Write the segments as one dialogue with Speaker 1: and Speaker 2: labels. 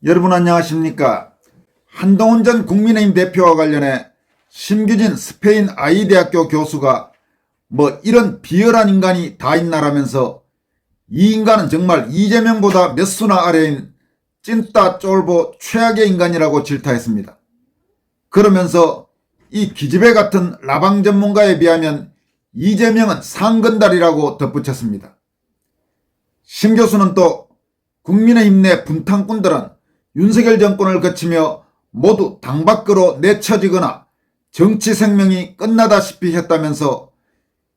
Speaker 1: 여러분 안녕하십니까? 한동훈 전 국민의힘 대표와 관련해 심규진 스페인 아이대학교 교수가 이런 비열한 인간이 다 있나라면서 이 인간은 정말 이재명보다 몇 수나 아래인 찐따 쫄보 최악의 인간이라고 질타했습니다. 그러면서 이 기집애 같은 라방 전문가에 비하면 이재명은 상근달이라고 덧붙였습니다. 심 교수는 또 국민의힘 내 분탕꾼들은 윤석열 정권을 거치며 모두 당 밖으로 내쳐지거나 정치 생명이 끝나다시피 했다면서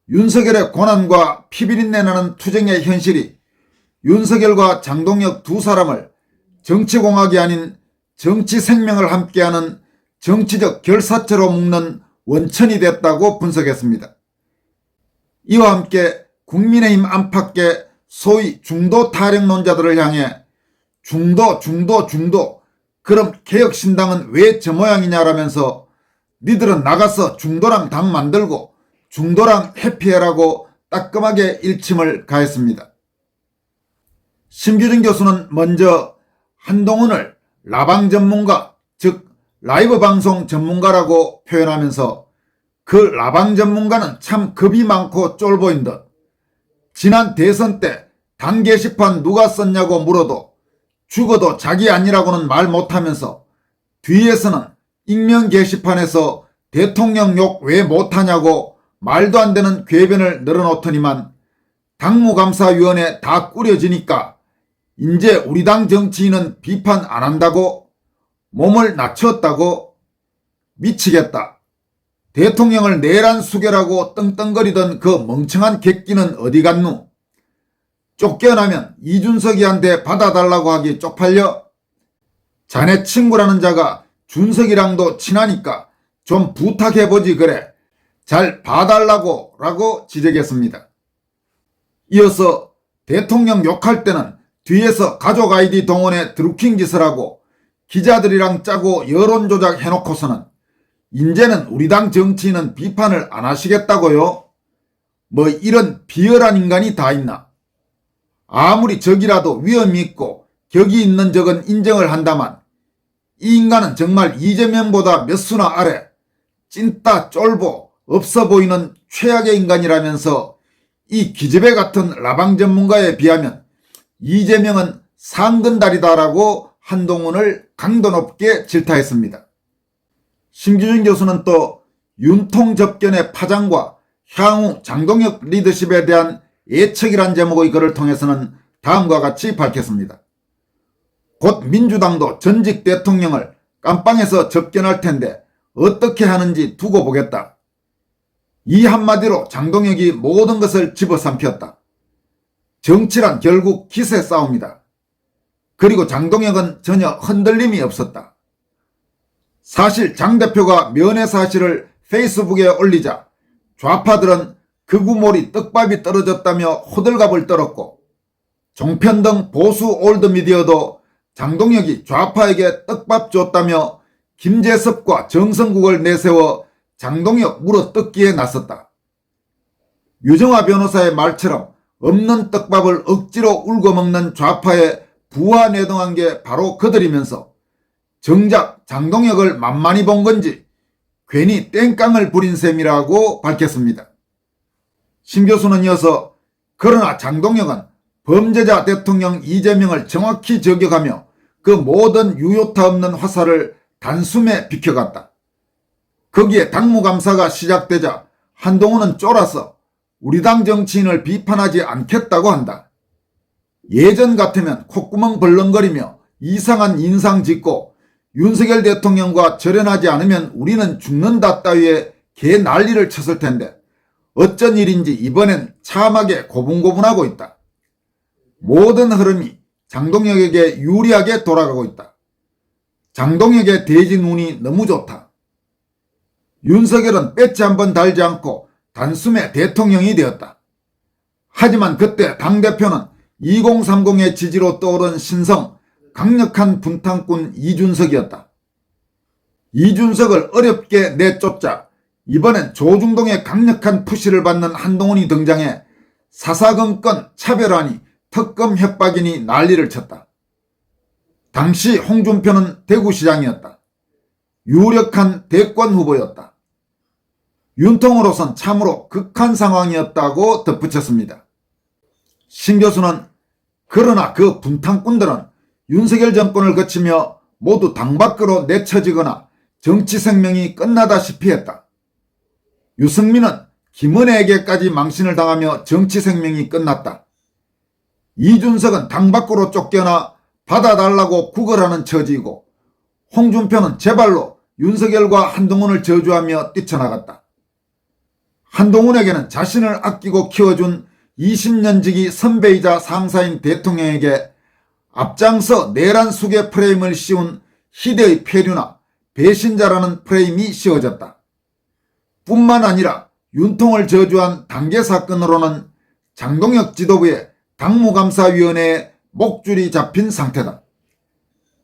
Speaker 1: 윤석열의 고난과 피비린내 나는 투쟁의 현실이 윤석열과 장동혁 두 사람을 정치공학이 아닌 정치 생명을 함께하는 정치적 결사체로 묶는 원천이 됐다고 분석했습니다. 이와 함께 국민의힘 안팎의 소위 중도 타령론자들을 향해 중도 그럼 개혁신당은 왜 저 모양이냐라면서 니들은 나가서 중도랑 당 만들고 중도랑 회피해라고 따끔하게 일침을 가했습니다. 심규진 교수는 먼저 한동훈을 라방 전문가 즉 라이브 방송 전문가라고 표현하면서 그 라방 전문가는 참 겁이 많고 쫄보인 듯 지난 대선 때 당 게시판 누가 썼냐고 물어도 죽어도 자기 아니라고는 말 못하면서 뒤에서는 익명 게시판에서 대통령 욕 왜 못하냐고 말도 안 되는 궤변을 늘어놓더니만 당무감사위원회 다 꾸려지니까 이제 우리 당 정치인은 비판 안 한다고 몸을 낮췄다고 미치겠다. 대통령을 내란 수괴라고 떵떵거리던 그 멍청한 객기는 어디 갔누? 쫓겨나면 이준석이한테 받아달라고 하기 쪽팔려? 자네 친구라는 자가 준석이랑도 친하니까 좀 부탁해보지 그래. 잘 봐달라고 라고 지적했습니다. 이어서 대통령 욕할 때는 뒤에서 가족 아이디 동원해 드루킹 짓을 하고 기자들이랑 짜고 여론조작 해놓고서는 이제는 우리 당 정치인은 비판을 안 하시겠다고요? 이런 비열한 인간이 다 있나? 아무리 적이라도 위험이 있고 격이 있는 적은 인정을 한다만 이 인간은 정말 이재명보다 몇 수나 아래 찐따 쫄보 없어 보이는 최악의 인간이라면서 이 기집애 같은 라방 전문가에 비하면 이재명은 상근달이다라고 한동훈을 강도 높게 질타했습니다. 심규진 교수는 또 윤통접견의 파장과 향후 장동혁 리더십에 대한 예측이란 제목의 글을 통해서는 다음과 같이 밝혔습니다. 곧 민주당도 전직 대통령을 깜빵에서 접견할 텐데 어떻게 하는지 두고 보겠다. 이 한마디로 장동혁이 모든 것을 집어삼켰다. 정치란 결국 기세 싸움이다. 그리고 장동혁은 전혀 흔들림이 없었다. 사실 장 대표가 면회 사실을 페이스북에 올리자 좌파들은 극우몰이 떡밥이 떨어졌다며 호들갑을 떨었고 종편 등 보수 올드미디어도 장동혁이 좌파에게 떡밥 줬다며 김재섭과 정성국을 내세워 장동혁 물어뜯기에 나섰다. 유정화 변호사의 말처럼 없는 떡밥을 억지로 울고먹는 좌파에 부하내동한 게 바로 그들이면서 정작 장동혁을 만만히 본 건지 괜히 땡깡을 부린 셈이라고 밝혔습니다. 심 교수는 이어서 그러나 장동혁은 범죄자 대통령 이재명을 정확히 저격하며 그 모든 유효타 없는 화살을 단숨에 비켜갔다. 거기에 당무감사가 시작되자 한동훈은 쫄아서 우리 당 정치인을 비판하지 않겠다고 한다. 예전 같으면 콧구멍 벌렁거리며 이상한 인상 짓고 윤석열 대통령과 절연하지 않으면 우리는 죽는다 따위에 개 난리를 쳤을 텐데 어쩐 일인지 이번엔 참하게 고분고분하고 있다. 모든 흐름이 장동혁에게 유리하게 돌아가고 있다. 장동혁의 대진 운이 너무 좋다. 윤석열은 배지 한번 달지 않고 단숨에 대통령이 되었다. 하지만 그때 당대표는 2030의 지지로 떠오른 신성 강력한 분탕꾼 이준석이었다. 이준석을 어렵게 내쫓자 이번엔 조중동의 강력한 푸시를 받는 한동훈이 등장해 사사건건 차별하니 특검 협박이니 난리를 쳤다. 당시 홍준표는 대구시장이었다. 유력한 대권 후보였다. 윤통으로선 참으로 극한 상황이었다고 덧붙였습니다. 신 교수는 그러나 그 분탕꾼들은 윤석열 정권을 거치며 모두 당 밖으로 내쳐지거나 정치 생명이 끝나다시피 했다. 유승민은 김은혜에게까지 망신을 당하며 정치 생명이 끝났다. 이준석은 당 밖으로 쫓겨나 받아달라고 구걸하는 처지이고 홍준표는 제발로 윤석열과 한동훈을 저주하며 뛰쳐나갔다. 한동훈에게는 자신을 아끼고 키워준 20년지기 선배이자 상사인 대통령에게 앞장서 내란 수계 프레임을 씌운 희대의 폐류나 배신자라는 프레임이 씌워졌다. 뿐만 아니라 윤통을 저주한 단계 사건으로는 장동혁 지도부의 당무감사위원회에 목줄이 잡힌 상태다.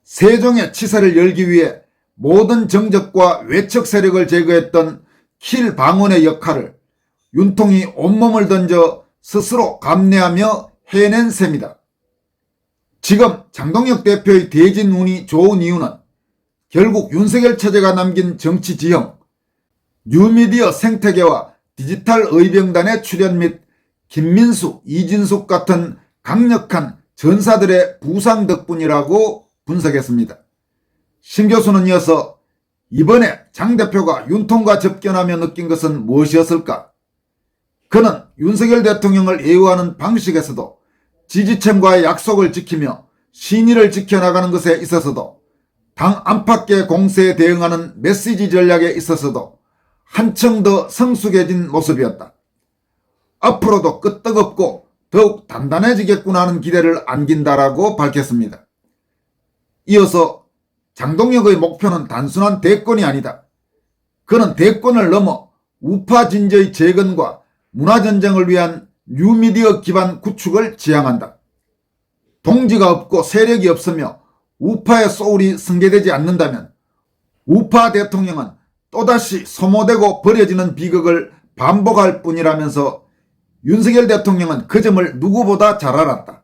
Speaker 1: 세종의 치사를 열기 위해 모든 정적과 외척 세력을 제거했던 킬 방언의 역할을 윤통이 온몸을 던져 스스로 감내하며 해낸 셈이다. 지금 장동혁 대표의 대진 운이 좋은 이유는 결국 윤석열 체제가 남긴 정치 지형, 뉴미디어 생태계와 디지털 의병단의 출현 및 김민수, 이진숙 같은 강력한 전사들의 부상 덕분이라고 분석했습니다. 신 교수는 이어서 이번에 장 대표가 윤통과 접견하며 느낀 것은 무엇이었을까? 그는 윤석열 대통령을 예우하는 방식에서도 지지층과의 약속을 지키며 신의를 지켜나가는 것에 있어서도 당 안팎의 공세에 대응하는 메시지 전략에 있어서도 한층 더 성숙해진 모습이었다. 앞으로도 끄떡없고 더욱 단단해지겠구나 하는 기대를 안긴다라고 밝혔습니다. 이어서 장동혁의 목표는 단순한 대권이 아니다. 그는 대권을 넘어 우파 진저의 재건과 문화전쟁을 위한 뉴미디어 기반 구축을 지향한다. 동지가 없고 세력이 없으며 우파의 소울이 승계되지 않는다면 우파 대통령은 또다시 소모되고 버려지는 비극을 반복할 뿐이라면서 윤석열 대통령은 그 점을 누구보다 잘 알았다.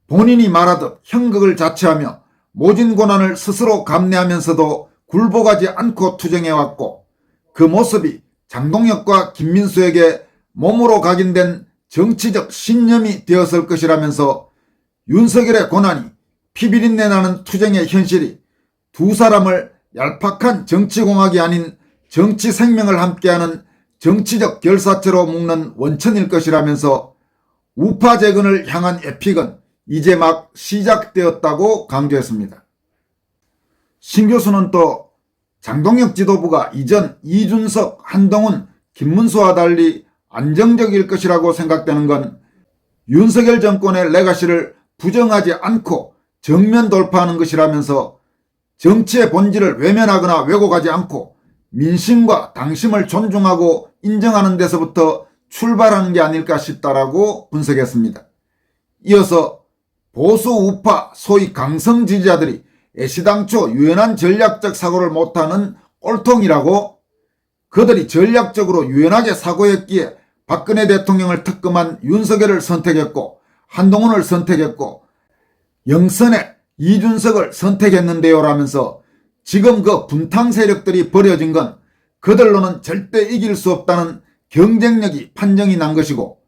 Speaker 1: 본인이 말하듯 형극을 자처하며 모진 고난을 스스로 감내하면서도 굴복하지 않고 투쟁해왔고 그 모습이 장동혁과 김민수에게 몸으로 각인된 정치적 신념이 되었을 것이라면서 윤석열의 고난이 피비린내 나는 투쟁의 현실이 두 사람을 얄팍한 정치공학이 아닌 정치 생명을 함께하는 정치적 결사체로 묶는 원천일 것이라면서 우파 재건을 향한 에픽은 이제 막 시작되었다고 강조했습니다. 신 교수는 또 장동혁 지도부가 이전 이준석, 한동훈, 김문수와 달리 안정적일 것이라고 생각되는 건 윤석열 정권의 레가시를 부정하지 않고 정면 돌파하는 것이라면서 정치의 본질을 외면하거나 왜곡하지 않고 민심과 당심을 존중하고 인정하는 데서부터 출발하는 게 아닐까 싶다라고 분석했습니다. 이어서 보수 우파 소위 강성 지지자들이 애시당초 유연한 전략적 사고를 못하는 꼴통이라고 그들이 전략적으로 유연하게 사고했기에 박근혜 대통령을 특검한 윤석열을 선택했고 한동훈을 선택했고 영선의 이준석을 선택했는데요 라면서 지금 그 분탕 세력들이 버려진 건 그들로는 절대 이길 수 없다는 경쟁력이 판정이 난 것이고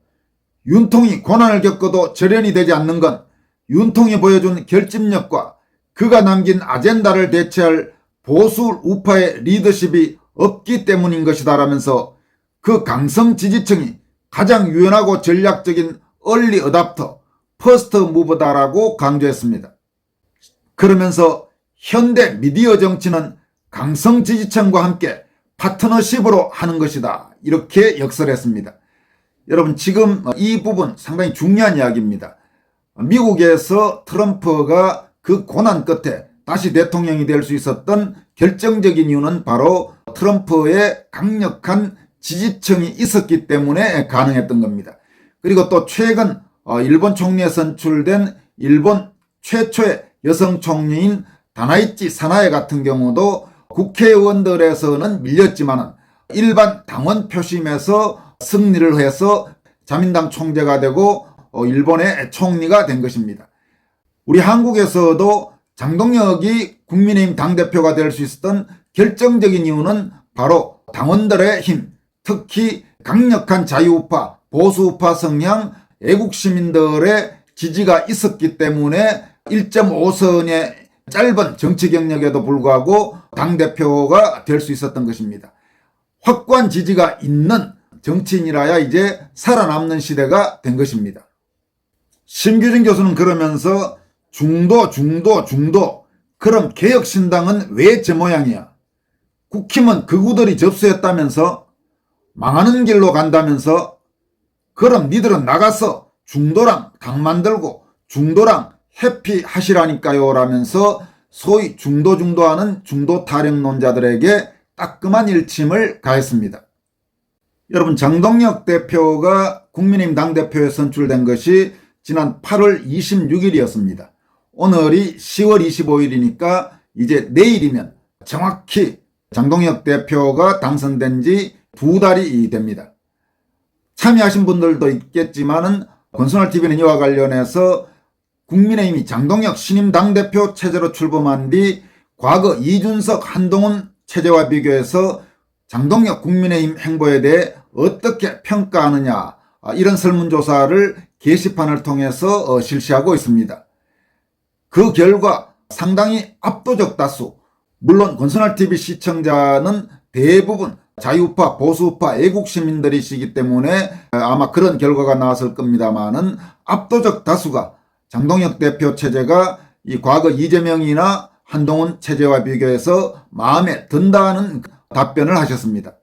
Speaker 1: 윤통이 고난을 겪어도 절연이 되지 않는 건 윤통이 보여준 결집력과 그가 남긴 아젠다를 대체할 보수 우파의 리더십이 없기 때문인 것이다 라면서 그 강성 지지층이 가장 유연하고 전략적인 얼리 어답터, 퍼스트 무버다라고 강조했습니다. 그러면서 현대 미디어 정치는 강성 지지층과 함께 파트너십으로 하는 것이다. 이렇게 역설했습니다. 여러분 지금 이 부분 상당히 중요한 이야기입니다. 미국에서 트럼프가 그 고난 끝에 다시 대통령이 될 수 있었던 결정적인 이유는 바로 트럼프의 강력한 지지층이 있었기 때문에 가능했던 겁니다. 그리고 또 최근 일본 총리에 선출된 일본 최초의 여성 총리인 다나이치 사나에 같은 경우도 국회의원들에서는 밀렸지만 일반 당원 표심에서 승리를 해서 자민당 총재가 되고 일본의 총리가 된 것입니다. 우리 한국에서도 장동혁이 국민의힘 당대표가 될 수 있었던 결정적인 이유는 바로 당원들의 힘, 특히 강력한 자유우파, 보수우파 성향, 애국시민들의 지지가 있었기 때문에 1.5선의 짧은 정치 경력에도 불구하고 당대표가 될 수 있었던 것입니다. 확고한 지지가 있는 정치인이라야 이제 살아남는 시대가 된 것입니다. 심규진 교수는 그러면서 중도. 그럼 개혁신당은 왜 저 모양이야? 국힘은 극우들이 접수했다면서? 망하는 길로 간다면서? 그럼 니들은 나가서 중도랑 당 만들고 중도랑 해피하시라니까요 라면서 소위 중도하는 중도 타령론자들에게 따끔한 일침을 가했습니다. 여러분, 장동혁 대표가 국민의힘 당대표에 선출된 것이 지난 8월 26일이었습니다. 오늘이 10월 25일이니까 이제 내일이면 정확히 장동혁 대표가 당선된 지 2달이 됩니다. 참여하신 분들도 있겠지만은 권순알TV는 이와 관련해서 국민의힘이 장동혁 신임 당대표 체제로 출범한 뒤 과거 이준석, 한동훈 체제와 비교해서 장동혁 국민의힘 행보에 대해 어떻게 평가하느냐, 이런 설문조사를 게시판을 통해서 실시하고 있습니다. 그 결과 상당히 압도적 다수, 물론 권순알TV 시청자는 대부분 자유우파, 보수우파, 애국시민들이시기 때문에 아마 그런 결과가 나왔을 겁니다만은 압도적 다수가 장동혁 대표 체제가 이 과거 이재명이나 한동훈 체제와 비교해서 마음에 든다는 답변을 하셨습니다.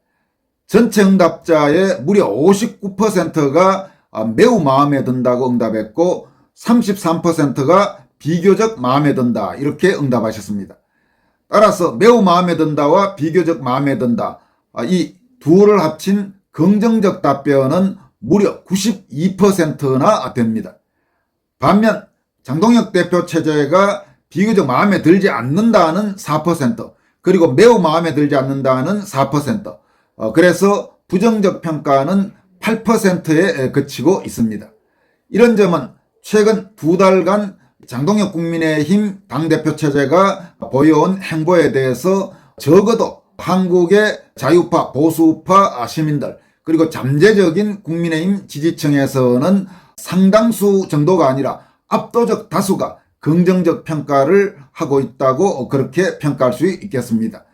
Speaker 1: 전체 응답자의 무려 59%가 매우 마음에 든다고 응답했고 33%가 비교적 마음에 든다, 이렇게 응답하셨습니다. 따라서 매우 마음에 든다와 비교적 마음에 든다, 이 둘을 합친 긍정적 답변은 무려 92%나 됩니다. 반면 장동혁 대표 체제가 비교적 마음에 들지 않는다는 4%, 그리고 매우 마음에 들지 않는다는 4%, 그래서 부정적 평가는 8%에 그치고 있습니다. 이런 점은 최근 2달간 장동혁 국민의힘 당대표 체제가 보여온 행보에 대해서 적어도 한국의 자유파, 보수파 시민들, 그리고 잠재적인 국민의힘 지지층에서는 상당수 정도가 아니라 압도적 다수가 긍정적 평가를 하고 있다고 그렇게 평가할 수 있겠습니다.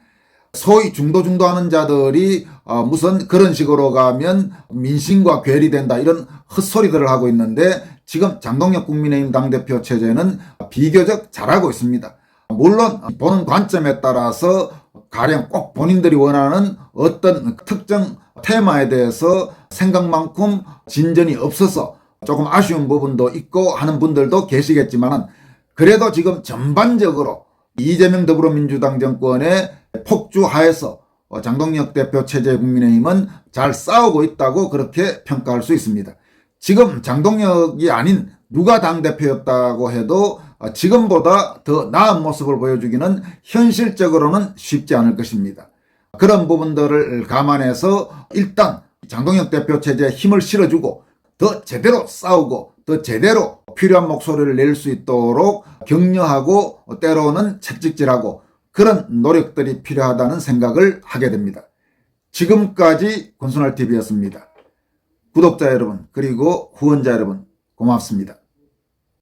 Speaker 1: 소위 중도하는 자들이 무슨 그런 식으로 가면 민심과 괴리된다, 이런 헛소리들을 하고 있는데 지금 장동혁 국민의힘 당대표 체제는 비교적 잘하고 있습니다. 물론 보는 관점에 따라서 가령 꼭 본인들이 원하는 어떤 특정 테마에 대해서 생각만큼 진전이 없어서 조금 아쉬운 부분도 있고 하는 분들도 계시겠지만 그래도 지금 전반적으로 이재명 더불어민주당 정권의 폭주하에서 장동혁 대표 체제 국민의힘은 잘 싸우고 있다고 그렇게 평가할 수 있습니다. 지금 장동혁이 아닌 누가 당대표였다고 해도 지금보다 더 나은 모습을 보여주기는 현실적으로는 쉽지 않을 것입니다. 그런 부분들을 감안해서 일단 장동혁 대표 체제에 힘을 실어주고 더 제대로 싸우고 더 제대로 필요한 목소리를 낼 수 있도록 격려하고 때로는 채찍질하고 그런 노력들이 필요하다는 생각을 하게 됩니다. 지금까지 권순알TV였습니다. 구독자 여러분, 그리고 후원자 여러분, 고맙습니다.